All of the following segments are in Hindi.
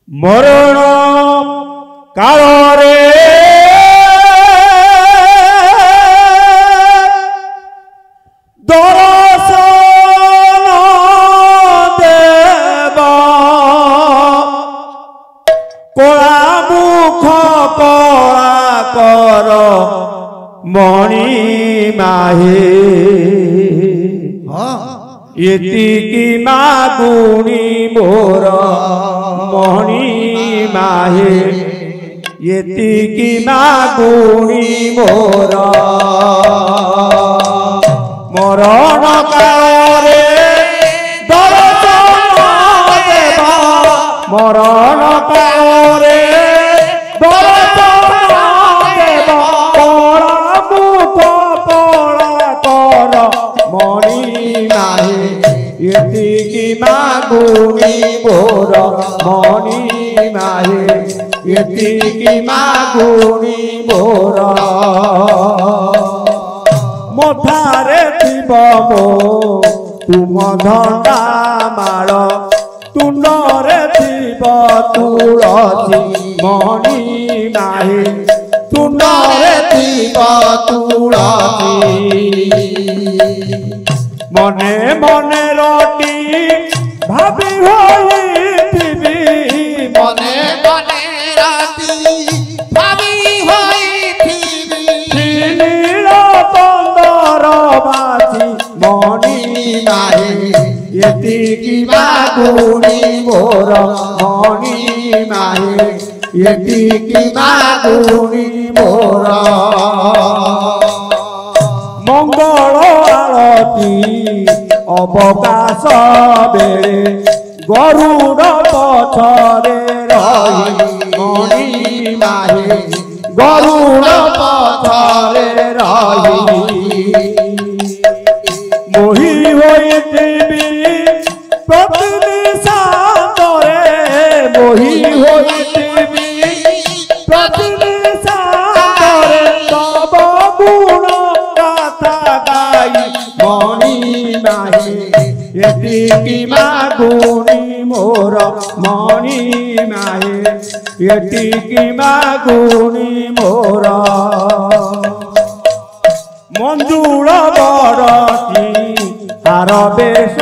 मरण काल रे दर्शन देव कला मुख कला कर मणि माहे एतिकी मागुणी मोर मणि माहे एतिकी मागुणी मोर मरण काल रे दर्शन देव मरण काल रे दर्शन देव कला मुख कला कर मणि माहे एतिकी मागुणी मोर मणि माहे एतिकी मागुणी मोर मथारे थिब मो तुम धंदा माल तुंडरे थिब तुलसी मणि माहे तुंडरे थिब तुलसी मने मने रोटी भाभी होइथिबी मने मने राती भाभी होइथिबी नील कंदर बासी मणि माहे एतिकी मागुणी मोर मणि माहे एतिकी मागुणी मोर मंगल आरती अवकाश बेले गरुड़ पछरे रही मणि माहे गरुड़ पछरे रही मोही होइथिबी प्रतिनिशा तोरे मोही होइथिबी प्रतिनिशा तोरे तब गुण गाथा गाई मणि माहे एतिकी मागुणी मोर मणि माहे एतिकी मागुणी मोर मंजुल बरती तार बेश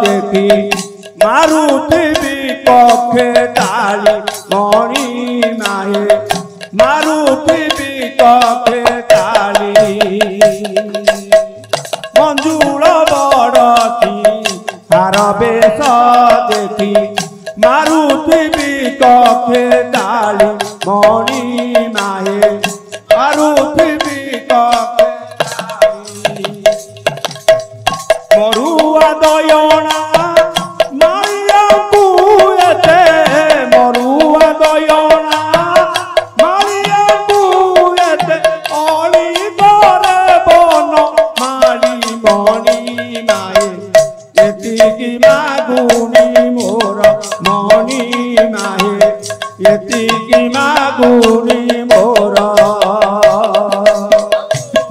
देखी मारुथिबी पक्षे ताली मणि माहे मारुथिबी पक्षे ताली मंजुल बरती तार बेश देखी मारुथिबी पक्षे ताली मणि माहे मारुथिबी पक्षे मरुआ दयना मारिया कुएते मरुआ दयना मारिया कुएते अली करे बन मारी मणि माहे एतिकी मागुणी मोर मणि माहे एतिकी मागुणी मोर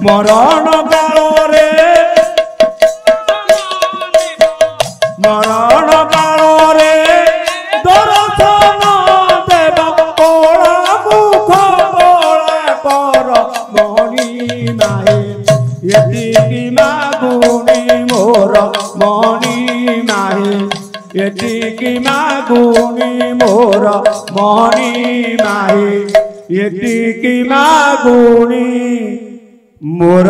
मरण काल रे मरण काल रे दर्शन देव कला मुख कला कर मणि माहे एतिकी मागुणी मोर मणि माहे एतिकी मागुणी मोर मणि माहे एतिकी मागुणी मोर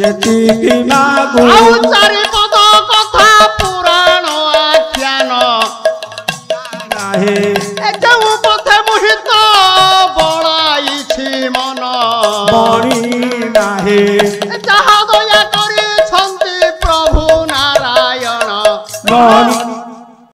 एतिकी मागुणी चारिपद कथा पुराण आख्यान माहे जो पथे मोहित बड़ाइछि मन मणि माहे